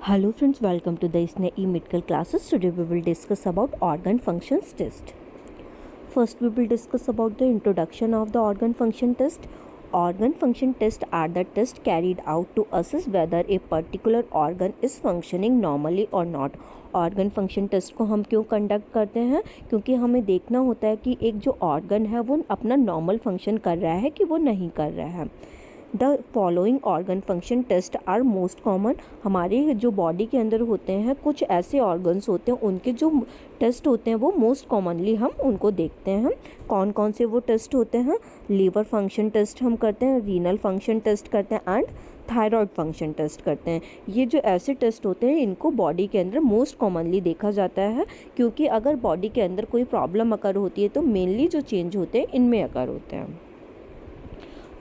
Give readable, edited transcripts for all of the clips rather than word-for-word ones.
Hello friends, welcome to the SNE medical classes. Today we will discuss about organ functions test. First we will discuss about the introduction of the organ function test. Organ function test are the tests carried out to assess whether a particular organ is functioning normally or not. Organ function test को हम क्यों conduct करते हैं? क्योंकि हमें देखना होता है कि एक जो ऑर्गन है वो अपना नॉर्मल फंक्शन कर रहा है कि वो नहीं कर रहा है. The following organ function test are most common. हमारे जो बॉडी के अंदर होते हैं कुछ ऐसे ऑर्गन्स होते हैं, उनके जो टेस्ट होते हैं वो मोस्ट कॉमनली हम उनको देखते हैं. कौन कौन से वो टेस्ट होते हैं? लीवर फंक्शन टेस्ट हम करते हैं, रीनल फंक्शन टेस्ट करते हैं एंड थायराइड फंक्शन टेस्ट करते हैं. ये जो ऐसे टेस्ट होते हैं इनको बॉडी के अंदर मोस्ट कॉमनली देखा जाता है, क्योंकि अगर बॉडी के अंदर कोई प्रॉब्लम अकर होती है तो मेनली जो चेंज होते हैं इनमें अकर होते हैं.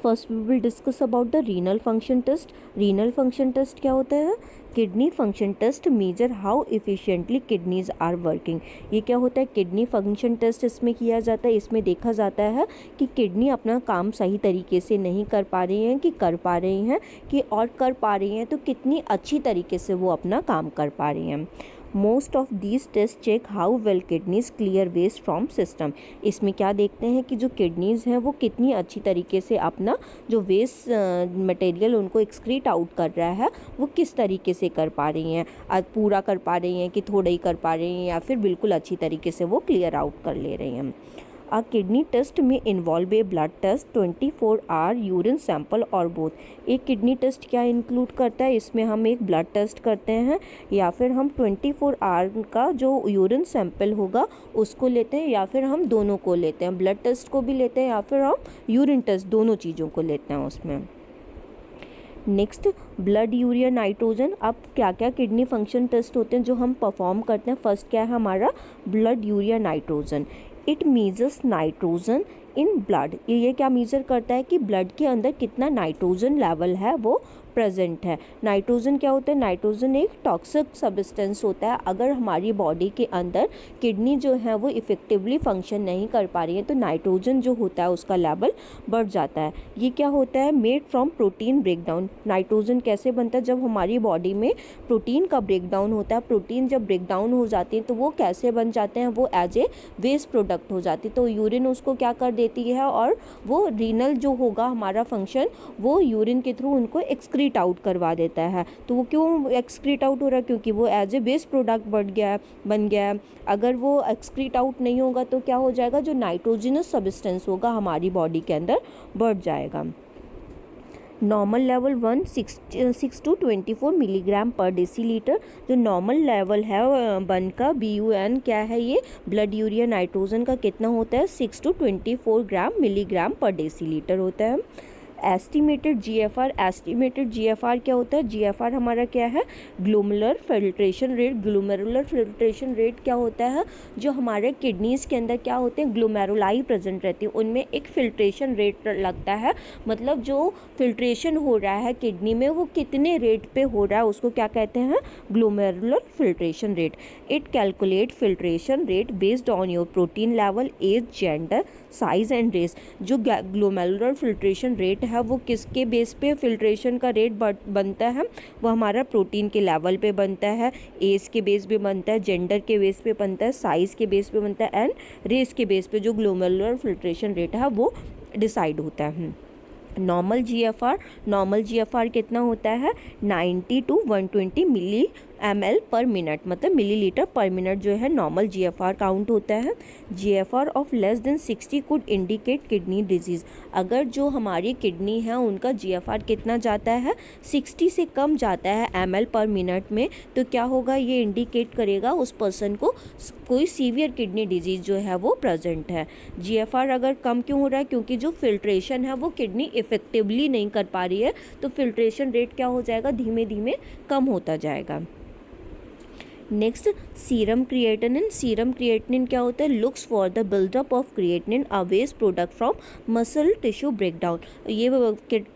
First we will discuss about the renal function test. Renal function test क्या होता है? Kidney function test measure how efficiently kidneys are working. ये क्या होता है? किडनी फंक्शन टेस्ट इसमें किया जाता है. इसमें देखा जाता है कि किडनी अपना काम सही तरीके से नहीं कर पा रही हैं कि कर पा रही हैं, कि और कर पा रही हैं तो कितनी अच्छी तरीके से वो अपना काम कर पा रही हैं. Most of these test check how well kidneys clear waste from system. इसमें क्या देखते हैं कि जो किडनीज हैं वो कितनी अच्छी तरीके से अपना जो वेस्ट मटेरियल उनको एक्सक्रीट आउट कर रहा है वो किस तरीके से कर पा रही हैं. पूरा कर पा रही हैं कि थोड़ा ही कर पा रही हैं या फिर बिल्कुल अच्छी तरीके से वो क्लियर आउट कर ले रही हैं. A kidney test may involve a blood test, 24-hour urine sample और बोथ. एक किडनी टेस्ट क्या इंक्लूड करता है? इसमें हम एक ब्लड टेस्ट करते हैं या फिर हम 24 आवर का जो यूरिन सैंपल होगा उसको लेते हैं, या फिर हम दोनों को लेते हैं. ब्लड टेस्ट को भी लेते हैं या फिर हम यूरिन टेस्ट, दोनों चीज़ों को लेते हैं उसमें. Next, blood urea nitrogen. अब क्या क्या किडनी फंक्शन टेस्ट होते हैं जो हम परफॉर्म करते हैं? फर्स्ट क्या है हमारा? Blood urea nitrogen. It measures nitrogen in blood. ये क्या मेजर करता है कि ब्लड के अंदर कितना नाइट्रोजन लेवल है वो प्रेजेंट है. नाइट्रोजन क्या होता है? नाइट्रोजन एक टॉक्सिक सब्सटेंस होता है. अगर हमारी बॉडी के अंदर किडनी जो है वो इफ़ेक्टिवली फंक्शन नहीं कर पा रही है तो नाइट्रोजन जो होता है उसका लेवल बढ़ जाता है. ये क्या होता है? Made from protein breakdown. Nitrogen कैसे बनता है? जब हमारी बॉडी में प्रोटीन का ब्रेकडाउन होता है. प्रोटीन जब ब्रेकडाउन हो जाती है तो वो कैसे बन जाते हैं? वो एज ए वेस्ट प्रोडक्ट हो जाती है. तो यूरिन उसको क्या कर देती है और वो रीनल जो होगा हमारा फंक्शन वो यूरिन के थ्रू उनको एक्सक्रीट आउट करवा देता है. तो वो क्यों एक्सक्रीट आउट हो रहा है? क्योंकि वो एज ए वेस्ट प्रोडक्ट बन गया है. अगर वो एक्सक्रीट आउट नहीं होगा तो क्या हो जाएगा? जो नाइट्रोजनस सब्सटेंस होगा हमारी बॉडी के अंदर बढ़ जाएगा. Normal level 6 to 24 milligram per decilitre. जो नॉर्मल लेवल है बन का BUN क्या है? ये ब्लड यूरिया नाइट्रोजन का कितना होता है? 6 to 24 gram milligram per decilitre होता है. एस्टिमेटेड GFR क्या होता है? GFR हमारा क्या है? Glomerular filtration rate. Glomerular filtration rate क्या होता है? जो हमारे किडनीज़ के अंदर क्या होते हैं? ग्लोमेरुलाई प्रेजेंट रहती है, उनमें एक फिल्ट्रेशन रेट लगता है. मतलब जो फिल्ट्रेशन हो रहा है किडनी में वो कितने रेट पे हो रहा है उसको क्या कहते हैं? Glomerular filtration rate. It calculate filtration rate based on your protein level, age, gender, size and race. जो ग्लोमेरुलर फिल्ट्रेशन रेट है वो किसके बेस पे फिल्ट्रेशन का रेट बनता है? वो हमारा प्रोटीन के लेवल पे बनता है, एज के बेस पे बनता है, जेंडर के बेस पे बनता है, साइज़ के बेस पे बनता है एंड रेस के बेस पे जो ग्लोमेरुलर फिल्ट्रेशन रेट है वो डिसाइड होता है. नॉर्मल GFR कितना होता है? 90 to 120 milli ml per minute, मतलब मिलीलीटर पर मिनट जो है नॉर्मल GFR काउंट होता है. GFR of less than 60 could indicate kidney disease. अगर जो हमारी किडनी है उनका GFR कितना जाता है? 60 से कम जाता है ml पर मिनट में, तो क्या होगा? ये इंडिकेट करेगा उस पर्सन को कोई सीवियर किडनी डिजीज़ जो है वो प्रेजेंट है. GFR अगर कम क्यों हो रहा है? क्योंकि जो फिल्ट्रेशन है वो किडनी इफ़ेक्टिवली नहीं कर पा रही है, तो फिल्ट्रेशन रेट क्या हो जाएगा? धीमे धीमे कम होता जाएगा. Next serum creatinine. Serum creatinine क्या होता है? Looks for the buildup of creatinine, a waste product from muscle tissue breakdown. ये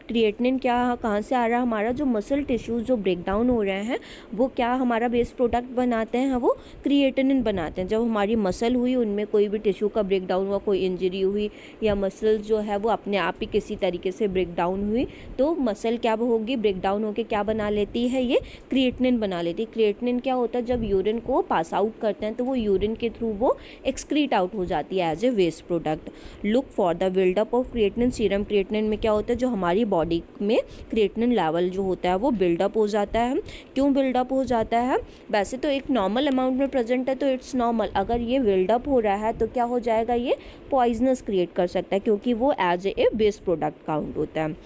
क्रिएटिनिन क्या कहाँ से आ रहा है? हमारा जो मसल टिश्यूज जो ब्रेकडाउन हो रहे हैं वो क्या हमारा वेस्ट प्रोडक्ट बनाते हैं? वो क्रिएटिनिन बनाते हैं। जब हमारी मसल हुई, उनमें कोई भी टिश्यू का ब्रेकडाउन हुआ, कोई इंजरी हुई या मसल जो है वो अपने आप ही किसी तरीके से ब्रेकडाउन हुई, तो मसल क्या होगी? ब्रेकडाउन होकर क्या बना लेती है? ये क्रिएटिनिन बना लेती है। क्रिएटिनिन क्या होता है? जब यूरिन को पास आउट करते हैं तो वो यूरिन के थ्रू वो एक्सक्रीट आउट हो जाती है as a waste product. Look for the buildup of creatinine. Serum creatinine में क्या होता है? जो हमारी बॉडी में क्रिएटिनिन लेवल जो होता है वो बिल्डअप हो जाता है। क्यों बिल्डअप हो जाता है? वैसे तो एक नॉर्मल अमाउंट में प्रेजेंट है तो इट्स नॉर्मल। अगर ये बिल्डअप हो रहा है तो क्या हो जाएगा? ये पॉइजनस क्रिएट कर सकता है क्योंकि वो as a waste product count होता है।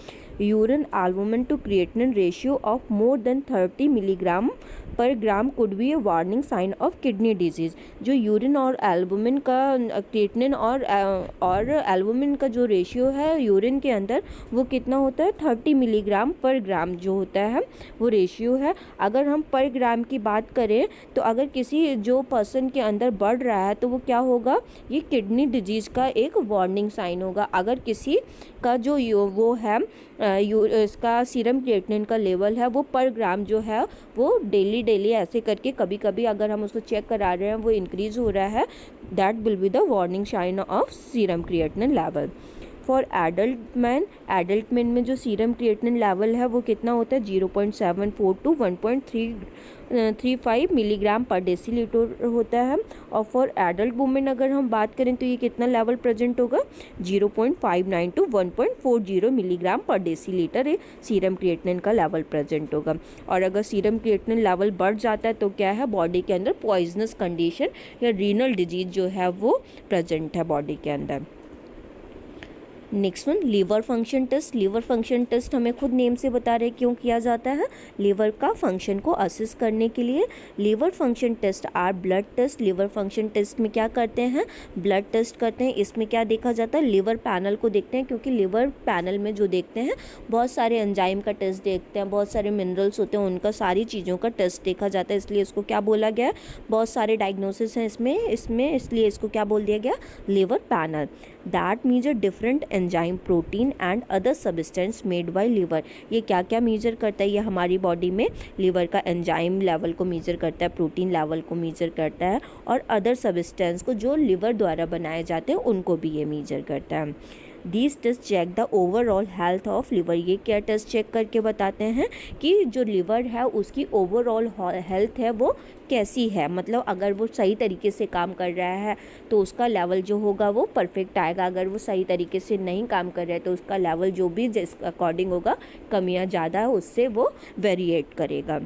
Urine albumin to creatinine ratio of more than 30 milligram per gram could be a warning sign of kidney disease. जो यूरिन और एल्बुमिन का, क्रिएटिनिन और एल्बुमिन का जो रेशियो है यूरिन के अंदर वो कितना होता है? 30 मिलीग्राम पर ग्राम जो होता है वो रेशियो है। अगर हम पर ग्राम की बात करें तो अगर किसी जो पर्सन के अंदर बढ़ रहा है तो वो क्या होगा? ये किडनी डिजीज़ का एक वार्निंग साइन होगा। अगर किसी का जो वो है इसका सीरम क्रिएटिनिन का लेवल है वो पर ग्राम जो है वो डेली ऐसे करके कभी कभी अगर हम उसको चेक करा रहे हैं वो इंक्रीज हो रहा है, that will be the warning sign of serum creatinine level. For adult man में जो सीरम क्रिएटिनिन लेवल है वो कितना होता है? 0.74 टू 1.35 मिलीग्राम पर डेसीलीटर होता है। और फॉर एडल्ट वुमेन अगर हम बात करें तो ये कितना लेवल प्रेजेंट होगा? 0.59 to 1.40 milligram per decilitre serum creatinine का लेवल प्रेजेंट होगा। और अगर सीरम क्रिएटिनिन लेवल बढ़ जाता है तो क्या है? बॉडी के अंदर पॉइजनस कंडीशन या रीनल डिजीज जो है वो प्रेजेंट है बॉडी के अंदर। Next one, liver function test. Liver function test हमें खुद नेम से बता रहे क्यों किया जाता है? लीवर का फंक्शन को असेस करने के लिए। Liver function test are blood test. Liver function test में क्या करते हैं? ब्लड टेस्ट करते हैं। इसमें क्या देखा जाता है? लिवर पैनल को देखते हैं क्योंकि लिवर पैनल में जो देखते हैं बहुत सारे एंजाइम का टेस्ट देखते हैं, बहुत सारे मिनरल्स होते हैं, उनका सारी चीज़ों का टेस्ट देखा जाता है, इसलिए इसको क्या बोला गया? बहुत सारे डायग्नोसिस हैं इसमें इसलिए इसको क्या बोल दिया गया? Liver panel. That measure different enzyme, protein and other substance made by liver. ये क्या क्या मेजर करता है? ये हमारी बॉडी में लिवर का एंजाइम लेवल को मेजर करता है, प्रोटीन लेवल को मेजर करता है और अदर सब्सटेंस को जो लिवर द्वारा बनाए जाते हैं उनको भी ये मेजर करता है। These test check the overall health of liver. ये क्या टेस्ट चेक करके बताते हैं कि जो लिवर है उसकी ओवरऑल हेल्थ है वो कैसी है, मतलब अगर वो सही तरीके से काम कर रहा है तो उसका लेवल जो होगा वो परफेक्ट आएगा। अगर वो सही तरीके से नहीं काम कर रहा है तो उसका लेवल जो भी जिस अकॉर्डिंग होगा, कम या ज़्यादा है, उससे वो वेरिएट करेगा।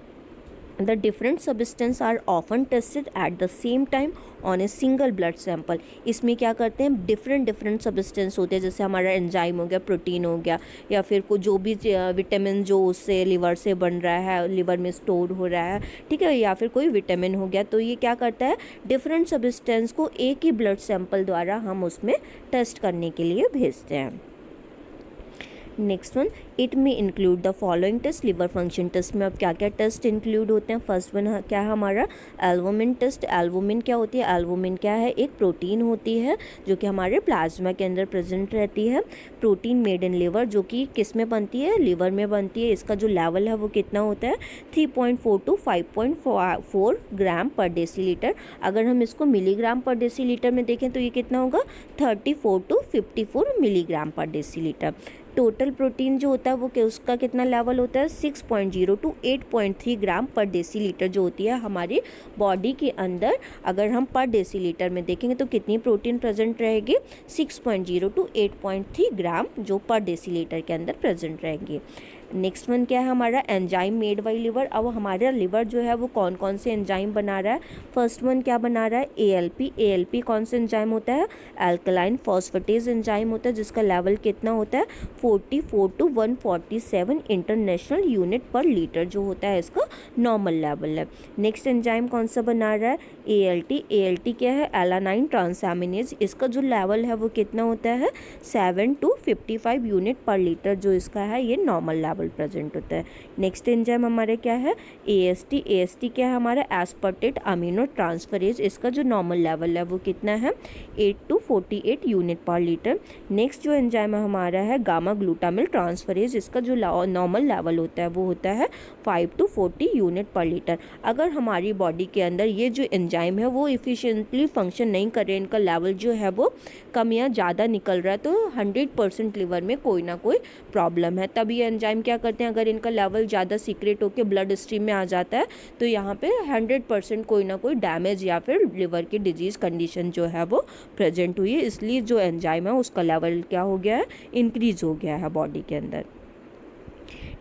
The different substances are often tested at the same time on a single blood sample। इसमें क्या करते हैं? डिफरेंट सब्सटेंस होते हैं, जैसे हमारा एंजाइम हो गया, प्रोटीन हो गया, या फिर कोई जो भी विटामिन जो उससे लिवर से बन रहा है, लिवर में स्टोर हो रहा है, ठीक है, या फिर कोई विटामिन हो गया, तो ये क्या करता है? डिफरेंट सब्सटेंस को एक ही ब्लड सैंपल द्वारा हम उसमें टेस्ट करने के लिए भेजते हैं। नेक्स्ट वन, इट में include the following test. Liver function test में अब क्या क्या टेस्ट इंक्लूड होते हैं? फर्स्ट वन क्या है हमारा? Albumin test. एल्बुमिन क्या होती है? एल्बुमिन क्या है? एक प्रोटीन होती है जो कि हमारे प्लाज्मा के अंदर प्रेजेंट रहती है। प्रोटीन मेड इन लिवर, जो कि किस में बनती है? लिवर में बनती है। इसका जो लेवल है वो कितना होता है? 3.4 टू 5.4 ग्राम पर डेसीलीटर। अगर हम इसको मिलीग्राम पर डेसीलीटर में देखें तो ये कितना होगा? 34 to 54 milligram per decilitre. Total protein जो होता है वो उसका कितना लेवल होता है? 6.0 टू 8.3 ग्राम पर डेसीलीटर जो होती है हमारी बॉडी के अंदर। अगर हम पर डेसीलीटर में देखेंगे तो कितनी प्रोटीन प्रेजेंट रहेगी? 6.0 टू 8.3 ग्राम जो पर डेसीलीटर के अंदर प्रेजेंट रहेंगी। नेक्स्ट वन क्या है हमारा? Enzyme made by liver. अब हमारा लिवर जो है वो कौन कौन से एंजाइम बना रहा है? फर्स्ट वन क्या बना रहा है? ALP। ALP कौन सा एंजाइम होता है? अल्कलाइन फॉस्फेटेज एंजाइम होता है, जिसका लेवल कितना होता है? 44 टू 147 इंटरनेशनल यूनिट पर लीटर जो होता है इसका नॉर्मल लेवल है। नेक्स्ट एंजाइम कौन सा बना रहा है? ALT। ALT क्या है? Alanine transaminase. इसका जो लेवल है वो कितना होता है? 7 टू 55 यूनिट पर लीटर जो इसका है ये नॉर्मल लेवल लेवल प्रेजेंट होता है। नेक्स्ट एंजाइम हमारे क्या है, AST। AST क्या है हमारा, एस्पार्टेट अमीनो ट्रांसफरेज। इसका जो नॉर्मल लेवल है वो कितना है, 8 to 48 यूनिट पर लीटर। नेक्स्ट जो एंजाइम हमारा है गामा ग्लूटामिल ट्रांसफरेज, इसका जो नॉर्मल लेवल होता है वो होता है 5 to 40 यूनिट पर लीटर। अगर हमारी बॉडी के अंदर ये जो एंजाइम है वो इफिशिएंटली फंक्शन नहीं कर रहे, इनका लेवल जो है वो कम या ज़्यादा निकल रहा है, तो 100% लिवर में कोई ना कोई प्रॉब्लम है। तब ये एंजाइम क्या करते हैं, अगर इनका लेवल ज़्यादा सीक्रेट होकर ब्लड स्ट्रीम में आ जाता है तो यहाँ पे 100% कोई ना कोई डैमेज या फिर लिवर की डिजीज़ कंडीशन जो है वो प्रेजेंट हुई है, इसलिए जो एंजाइम है उसका लेवल क्या हो गया है, इंक्रीज हो गया है बॉडी के अंदर।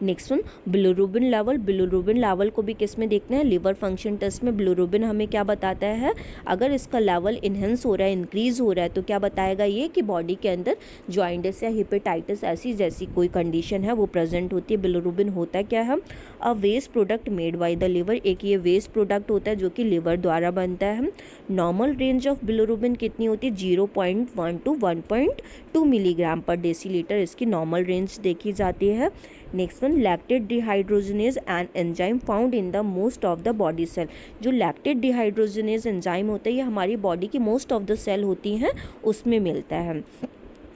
Next one, bilirubin level. Bilirubin level को भी किस में देखते हैं, लिवर फंक्शन टेस्ट में। बिलिरुबिन हमें क्या बताता है, अगर इसका लेवल इन्हेंस हो रहा है, इंक्रीज हो रहा है, तो क्या बताएगा ये कि बॉडी के अंदर जॉइंटिस या हिपेटाइटिस ऐसी जैसी कोई कंडीशन है वो प्रेजेंट होती है। बिलिरुबिन होता क्या है, a waste product made by the liver. एक ये वेस्ट प्रोडक्ट होता है जो कि लिवर द्वारा बनता है। नॉर्मल रेंज ऑफ बिलिरुबिन कितनी होती है, 0.1 to 1.2 मिलीग्राम पर डेसीलीटर इसकी नॉर्मल रेंज देखी जाती है। Next one, lactate dehydrogenase an enzyme found in the most of the body cell. जो लैक्टेट डिहाइड्रोजनेज एंजाइम होता है ये हमारी बॉडी की मोस्ट ऑफ द सेल होती हैं उसमें मिलता है।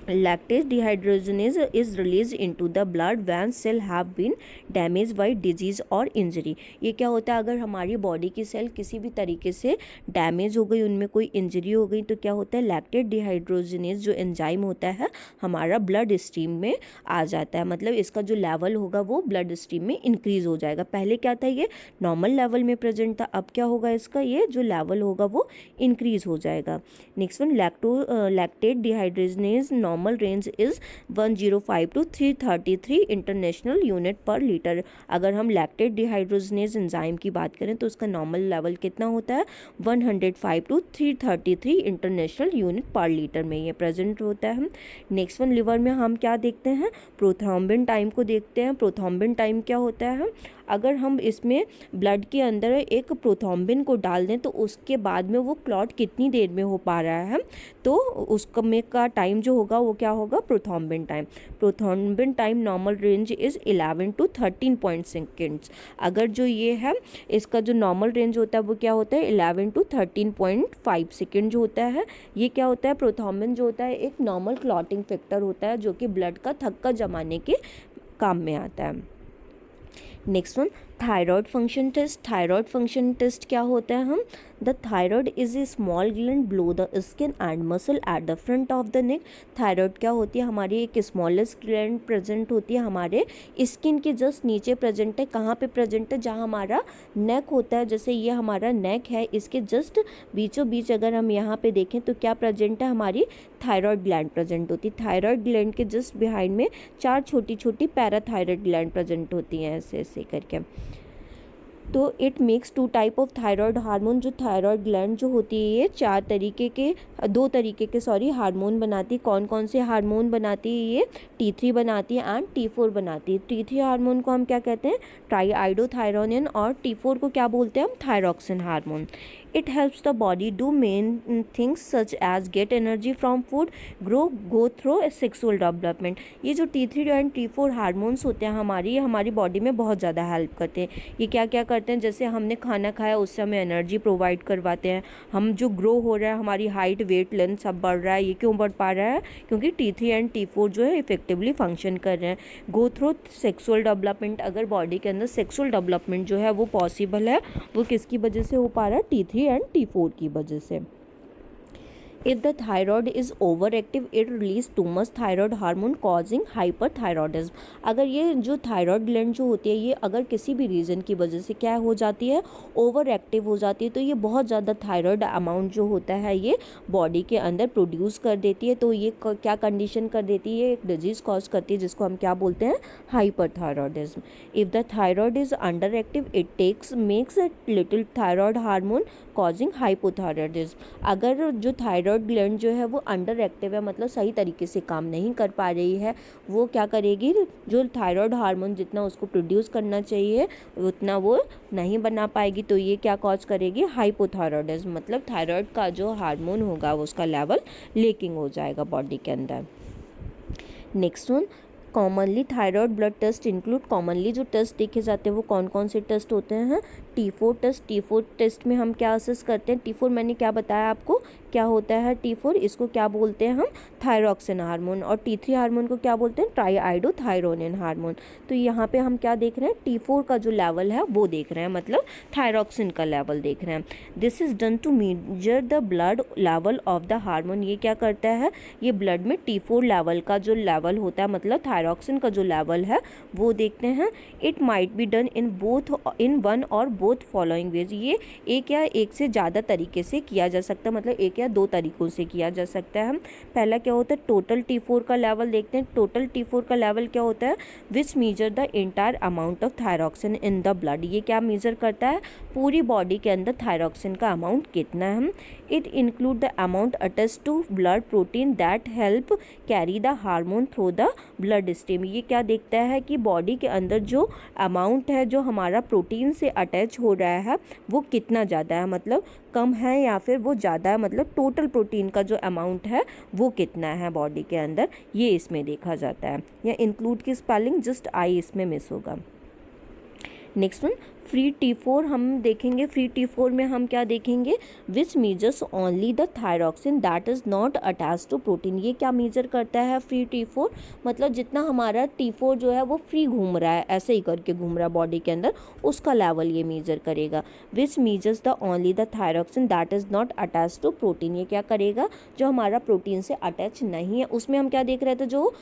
Lactase dehydrogenase is release into the blood when cell have been damage by disease or injury. ये क्या होता है, अगर हमारी बॉडी की सेल किसी भी तरीके से डैमेज हो गई, उनमें कोई इंजरी हो गई, तो क्या होता है, लैक्टेट डिहाइड्रोजनेज जो एंजाइम होता है हमारा ब्लड स्ट्रीम में आ जाता है। मतलब इसका जो लेवल होगा वो ब्लड स्ट्रीम में इंक्रीज हो जाएगा। पहले क्या था, ये नॉर्मल लेवल में प्रेजेंट था, अब क्या होगा, इसका ये जो लेवल होगा वो इंक्रीज हो जाएगा। Next one, lactate dehydrogenase normal range is 105 to 333 international unit पर लीटर। अगर हम लैक्टेट डिहाइड्रोजनेज एंजाइम की बात करें तो उसका नॉर्मल लेवल कितना होता है, 105 to 333 इंटरनेशनल यूनिट पर लीटर में ये प्रेजेंट होता है। नेक्स्ट वन, लिवर में हम क्या देखते हैं, प्रोथ्रोम्बिन टाइम को देखते हैं। प्रोथ्रोम्बिन टाइम क्या होता है, अगर हम इसमें ब्लड के अंदर एक प्रोथ्रोम्बिन को डाल दें तो उसके बाद में वो क्लॉट कितनी देर में हो पा रहा है, तो उसका में का टाइम जो होगा वो क्या होगा, prothrombin time. Prothrombin time normal range is 11 to 13 seconds. अगर जो ये है इसका जो नॉर्मल रेंज होता है वो क्या होता है, 11 to 13.5 सेकेंड जो होता है। ये क्या होता है, प्रोथ्रोम्बिन जो होता है एक नॉर्मल क्लॉटिंग फैक्टर होता है जो कि ब्लड का थक्का जमाने के काम में आता है। Next one, thyroid function test. Thyroid function test क्या होता है, हम the thyroid is a small gland below the skin and muscle at the front of the neck. Thyroid क्या होती है, हमारी एक स्मॉलेस्ट ग्लैंड प्रेजेंट होती है हमारे स्किन के जस्ट नीचे प्रेजेंट है। कहाँ पे प्रेजेंट है, जहाँ हमारा नेक होता है, जैसे ये हमारा नेक है इसके जस्ट बीचों बीच अगर हम यहाँ पे देखें तो क्या प्रेजेंट है, हमारी थायराइड ग्लैंड प्रेजेंट होती है। थायराइड ग्लैंड के जस्ट बिहाइंड में 4 छोटी छोटी पैराथायराइड ग्लैंड प्रेजेंट होती हैं ऐसे ऐसे करके। तो it makes 2 type of thyroid hormone. जो थायराइड ग्लैंड जो होती है ये 2 तरीके के हार्मोन बनाती है। कौन कौन से हार्मोन बनाती है ये, T3 बनाती है एंड T4 बनाती है। T3 हार्मोन को हम क्या कहते हैं, ट्राईआइडोथायरोनिन, और T4 को क्या बोलते हैं हम, thyroxine hormone. It helps the body do main things such as get energy from food, go through sexual development। ये जो T3 एंड T4 हार्मोन्स होते हैं हमारी बॉडी में बहुत ज़्यादा हेल्प करते हैं। ये क्या क्या करते हैं, जैसे हमने खाना खाया उससे हमें एनर्जी प्रोवाइड करवाते हैं। हम जो ग्रो हो रहा है, हमारी हाइट वेट लेंथ सब बढ़ रहा है, ये क्यों बढ़ पा रहा है, क्योंकि T3 एंड T4 जो है इफेक्टिवली फंक्शन कर रहे हैं। गो थ्रू सेक्सुअल डेवलपमेंट, अगर बॉडी के अंदर सेक्सुअल डेवलपमेंट जो है वो पॉसिबल है, वो किसकी वजह से हो पा रहा है, T3 एंड T4 की वजह से। If the thyroid is overactive, it release too much thyroid hormone causing hyperthyroidism। अगर ये जो थायराइड ग्लैंड जो होती है ये अगर किसी भी रीज़न की वजह से क्या हो जाती है, ओवर एक्टिव हो जाती है, तो ये बहुत ज़्यादा थायराइड अमाउंट जो होता है ये बॉडी के अंदर प्रोड्यूस कर देती है। तो ये क्या कंडीशन कर देती है, एक डिजीज़ कॉज करती है जिसको हम क्या बोलते हैं, hyperthyroidism. If the thyroid is under active it makes little thyroid hormone causing hypothyroidism. अगर जो थायराइड ग्लैंड जो है वो अंडर एक्टिव है, मतलब सही तरीके से काम नहीं कर पा रही है, वो क्या करेगी, जो थायराइड हार्मोन जितना उसको प्रोड्यूस करना चाहिए उतना वो नहीं बना पाएगी, तो ये क्या कॉज करेगी, हाइपोथायरॉयडिज्म। मतलब थायराइड का जो हार्मोन होगा उसका लेवल लीकिंग हो जाएगा बॉडी के अंदर। Next one, commonly thyroid blood test include, commonly जो टेस्ट देखे जाते हैं वो कौन कौन से टेस्ट होते हैं? T4 test. T4 टेस्ट में हम क्या असेस करते हैं? T4 मैंने क्या बताया आपको, क्या होता है T4? इसको क्या बोलते हैं हम? Thyroxine hormone. और T3 हार्मोन को क्या बोलते हैं? Triiodothyronine hormone. तो यहाँ पे हम क्या देख रहे हैं? T4 का जो लेवल है वो देख रहे हैं, मतलब थायरॉक्सिन का लेवल देख रहे हैं। This is done to measure the blood level of the hormone. ये क्या करता है? ये ब्लड में T4 लेवल का जो लेवल होता है, मतलब थायरॉक्सिन का जो लेवल है वो देखते हैं। It might be done in one और बोथ फॉलोइंग वेज। ये एक या एक से ज़्यादा तरीके से किया जा सकता है, मतलब एक या दो तरीकों से किया जा सकता है। हम पहला क्या होता है? टोटल T4 का लेवल देखते हैं। टोटल T4 का लेवल क्या होता है? Which measure the entire amount of thyroxine in the blood. ये क्या मेजर करता है? पूरी बॉडी के अंदर थायरॉक्सिन का अमाउंट कितना है। It include the amount attached to blood protein that help carry the hormone through the blood stream. ये क्या देखता है कि बॉडी के अंदर जो अमाउंट है जो हमारा प्रोटीन से अटैच हो रहा है वो कितना ज़्यादा है, मतलब कम है या फिर वो ज़्यादा है, मतलब टोटल प्रोटीन का जो अमाउंट है वो कितना है बॉडी के अंदर, ये इसमें देखा जाता है। या इंक्लूड की स्पेलिंग जस्ट आई इसमें मिस होगा। नेक्स्ट वन, फ्री T4 हम देखेंगे। फ्री T4 में हम क्या देखेंगे? Which measures only the thyroxine that is not attach to protein. ये क्या मेजर करता है फ्री T4? मतलब जितना हमारा T4 जो है वो फ्री घूम रहा है, ऐसे ही करके घूम रहा है बॉडी के अंदर, उसका लेवल ये मेजर करेगा। Which measures the only the thyroxine that is not attach to protein. ये क्या करेगा? जो हमारा प्रोटीन से अटैच नहीं है, उसमें हम क्या देख रहे थे? जो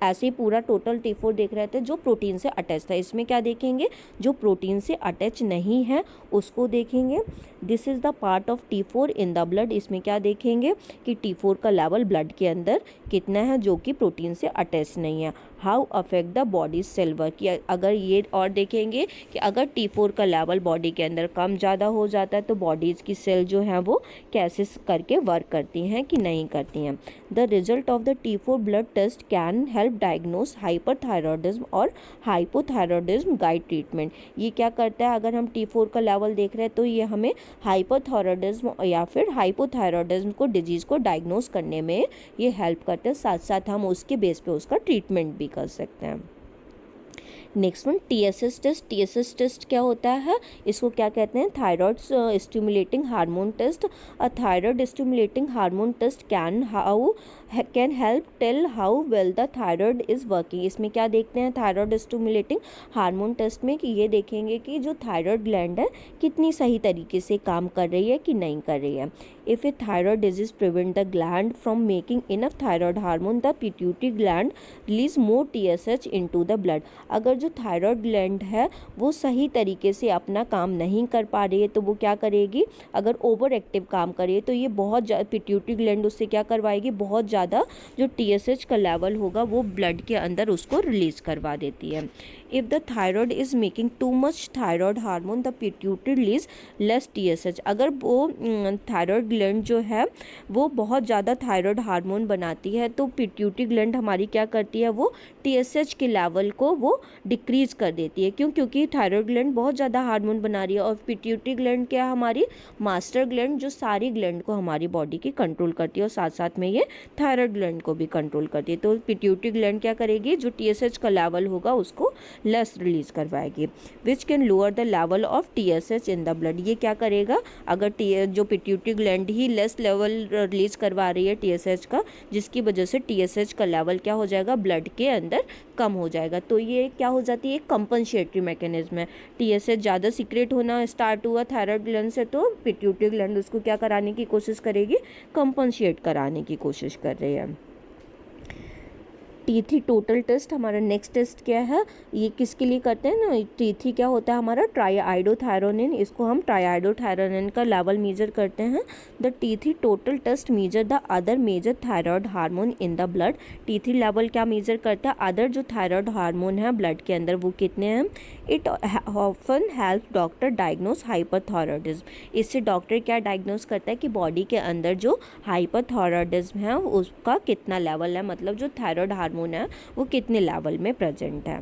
ऐसे ही पूरा टोटल T4 देख रहे थे जो प्रोटीन से अटैच था। इसमें क्या देखेंगे? जो प्रोटीन से अटैच नहीं है उसको देखेंगे। This is the part of T4 in the blood. इसमें क्या देखेंगे कि T4 का लेवल ब्लड के अंदर कितना है जो कि प्रोटीन से अटैच नहीं है। How affect the body cell work. कि अगर ये और देखेंगे कि अगर T4 का लेवल बॉडी के अंदर कम ज़्यादा हो जाता है तो बॉडीज़ की सेल जो है वो कैसे करके वर्क करती हैं कि नहीं करती हैं। The result of the T4 blood test can help diagnose hyperthyroidism or hypothyroidism guide treatment. ये क्या करता है? अगर हम T4 का लेवल देख रहे हैं तो ये हमें हाइपोथायरॉयडिज्म या फिर हाइपोथायरॉयडिज्म को डिजीज़ को डायग्नोस करने में ये हेल्प करते हैं। साथ साथ हम उसके बेस पे उसका ट्रीटमेंट भी कर सकते हैं। Next one, TSH test. TSH test क्या होता है? इसको क्या कहते हैं? Thyroid stimulating hormone test. A thyroid stimulating hormone test can help tell how well the thyroid is working. इसमें क्या देखते हैं थायराइड स्टिमुलेटिंग हार्मोन टेस्ट में? कि ये देखेंगे कि जो थायराइड ग्लैंड है कितनी सही तरीके से काम कर रही है कि नहीं कर रही है। If A thyroid disease prevent the gland from making enough thyroid hormone the pituitary gland release more TSH into the blood. अगर जो थायराइड ग्लैंड है वो सही तरीके से अपना काम नहीं कर पा रही है तो वो क्या करेगी? अगर ओवर एक्टिव काम करे तो ये बहुत पिट्यूटरी ग्लैंड उससे क्या करवाएगी? बहुत ज़्यादा जो TSH का लेवल होगा वो ब्लड के अंदर उसको रिलीज करवा देती है। If the thyroid is making too much thyroid hormone the pituitary release less TSH। अगर वो थायराइड ग्लैंड जो है वो बहुत ज़्यादा थायराइड हार्मोन बनाती है तो पिट्यूटरी ग्लैंड हमारी क्या करती है? वो TSH के लेवल को वो डिक्रीज़ कर देती है। क्यों? क्योंकि थायराइड ग्लैंड बहुत ज़्यादा हार्मोन बना रही है। और पिट्यूटरी ग्लैंड क्या है? हमारी मास्टर ग्लैंड जो सारी ग्लैंड को हमारी बॉडी की कंट्रोल करती है और साथ साथ में ये थायराइड ग्लैंड को भी कंट्रोल करती है। तो पिट्यूटरी ग्लैंड क्या करेगी? जो TSH का लेवल होगा उसको लेस रिलीज करवाएगी। Which can lower the level of TSH in the blood. ये क्या करेगा? अगर जो पिट्यूटरी ग्लैंड ही लेस लेवल रिलीज करवा रही है TSH का, जिसकी वजह से TSH का लेवल क्या हो जाएगा? ब्लड के अंदर कम हो जाएगा। तो ये क्या हो जाती है? एक कंपनसेटरी मैकेनिज्म है। TSH ज़्यादा सीक्रेट होना स्टार्ट हुआ थायराइड ग्लैंड से तो पिट्यूटरी ग्लैंड उसको क्या कराने की कोशिश करेगी? कंपनसेट कराने की कोशिश कर रही है। T3 टोटल टेस्ट हमारा नेक्स्ट टेस्ट क्या है? ये किसके लिए करते हैं ना? T3 क्या होता है हमारा? ट्राईआइडोथायरोनिन। इसको हम ट्राईआइडोथायरोनिन का लेवल मेजर करते हैं। The T3 total test measure the other major thyroid hormone in the blood. T3 level क्या मेजर करता है? अदर जो थायराइड हार्मोन है ब्लड के अंदर वो कितने हैं। It often help doctor diagnose hyperthyroidism. इससे डॉक्टर क्या डायग्नोस करता है कि बॉडी के अंदर जो हाइपरथायरॉयडिज्म है उसका कितना लेवल है, मतलब जो थायराइड हार्मोन है वो कितने लेवल में प्रेजेंट है।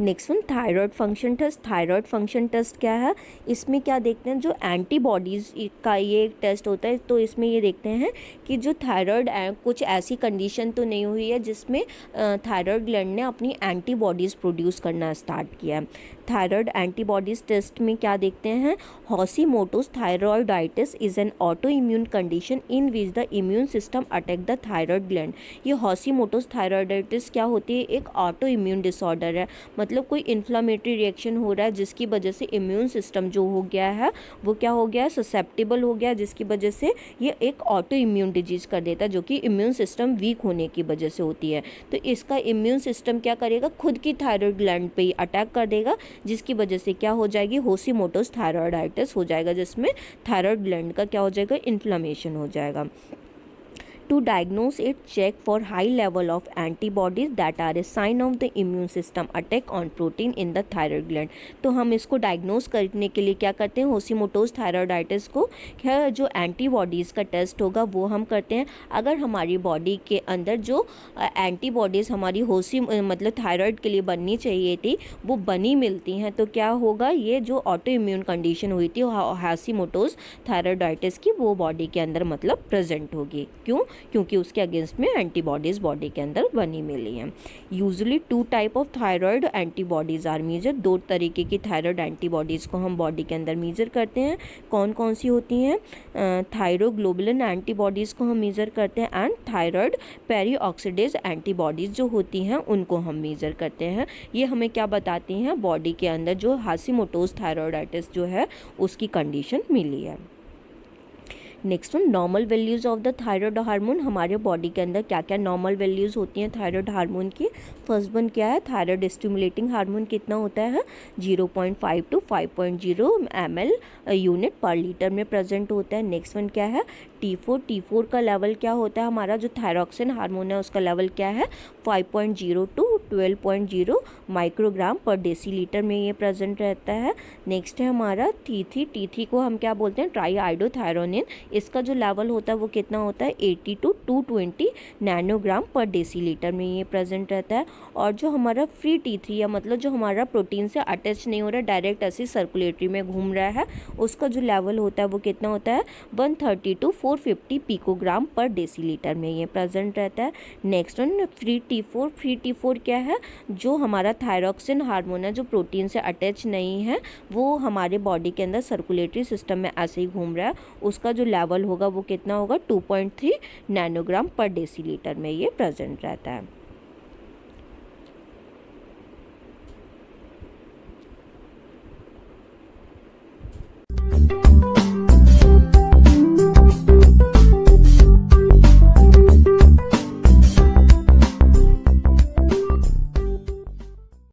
Next one thyroid function test. Thyroid function test क्या है, इसमें क्या देखते हैं, जो एंटीबॉडीज़ का ये एक टेस्ट होता है। तो इसमें ये देखते हैं कि जो थायराइड कुछ ऐसी कंडीशन तो नहीं हुई है जिसमें थायराइड ग्लैंड ने अपनी एंटीबॉडीज़ प्रोड्यूस करना स्टार्ट किया है। थायराइड एंटीबॉडीज़ टेस्ट में क्या देखते हैं, Hashimoto's thyroiditis is an autoimmune condition in which the immune system attack the thyroid gland. ये हॉशीमोटोस थायरॉयडाइटिस क्या होती है, एक ऑटो इम्यून डिसऑर्डर है, मतलब कोई इन्फ्लामेटरी रिएक्शन हो रहा है जिसकी वजह से इम्यून सिस्टम जो हो गया है वो क्या हो गया है, ससेप्टेबल हो गया, जिसकी वजह से ये एक ऑटो इम्यून डिजीज़ कर देता है, जो कि इम्यून सिस्टम वीक होने की वजह से होती है। तो इसका इम्यून सिस्टम क्या करेगा, खुद की थायराइड ग्लैंड पे ही अटैक कर देगा, जिसकी वजह से क्या हो जाएगी, हॉशीमोटोस थायरॉयडाइटिस हो जाएगा, जिसमें थायराइड ग्लैंड का क्या हो जाएगा, इन्फ्लामेशन हो जाएगा। To diagnose it, check for high level of antibodies that are a sign of the immune system attack on protein in the thyroid gland। तो हम इसको डायग्नोस करने के लिए क्या करते हैं, हॉशीमोटोस थायरॉयडाइटिस को क्या जो एंटीबॉडीज़ का टेस्ट होगा वो हम करते हैं। अगर हमारी बॉडी के अंदर जो एंटीबॉडीज़ हमारी मतलब थायराइड के लिए बननी चाहिए थी वो बनी मिलती हैं, तो क्या होगा, ये जो ऑटो इम्यून कंडीशन हुई थी हॉशीमोटोस थायरॉयडाइटिस की, वो बॉडी के अंदर मतलब प्रेजेंट होगी। क्यों, क्योंकि उसके अगेंस्ट में एंटीबॉडीज़ बॉडी के अंदर बनी मिली हैं। Usually 2 type of thyroid antibodies are measure. 2 तरीके की थायराइड एंटीबॉडीज़ को हम बॉडी के अंदर मेजर करते हैं। कौन कौन सी होती हैं, थायरोग्लोबुलिन एंटीबॉडीज़ को हम मेजर करते हैं, एंड थायराइड पेरीऑक्सीडेज एंटीबॉडीज़ जो होती हैं उनको हम मेजर करते हैं। ये हमें क्या बताती हैं, बॉडी के अंदर जो हॉशीमोटोस थायरॉयडाइटिस जो है उसकी कंडीशन मिली है। Next one, normal values of the thyroid hormone. हमारे बॉडी के अंदर क्या क्या नॉर्मल वैल्यूज़ होती हैं थायराइड हार्मोन की। फर्स्ट वन क्या है, थायराइड स्टिमुलेटिंग हार्मोन कितना होता है, 0.5 to 5.0 ml यूनिट पर लीटर में प्रेजेंट होता है। नेक्स्ट वन क्या है, T4 का लेवल क्या होता है, हमारा जो थायरॉक्सिन हार्मोन है उसका लेवल क्या है, 5.0 to 12.0 माइक्रोग्राम पर डेसीलीटर में ये प्रेजेंट रहता है। नेक्स्ट है हमारा T3 को हम क्या बोलते हैं, ट्राईआइडोथायरोनिन। इसका जो लेवल होता है वो कितना होता है, 80 to 220 नैनोग्राम पर डेसीलीटर में ये प्रेजेंट रहता है। और जो हमारा फ्री T3 या मतलब जो हमारा प्रोटीन से अटैच नहीं हो रहा, डायरेक्ट ऐसे सर्कुलेटरी में घूम रहा है, उसका जो लेवल होता है वो कितना होता है, 130 to 450 पिकोग्राम पर डेसीलीटर में ये प्रेजेंट रहता है। नेक्स्ट वन फ्री T4 क्या है, जो हमारा थायरॉक्सिन हार्मोन है जो प्रोटीन से अटैच नहीं है, वो हमारे बॉडी के अंदर सर्कुलेटरी सिस्टम में ऐसे ही घूम रहा है, उसका जो लेवल होगा वो कितना होगा, 2.3 नैनोग्राम पर डेसीलीटर में ये प्रेजेंट रहता है।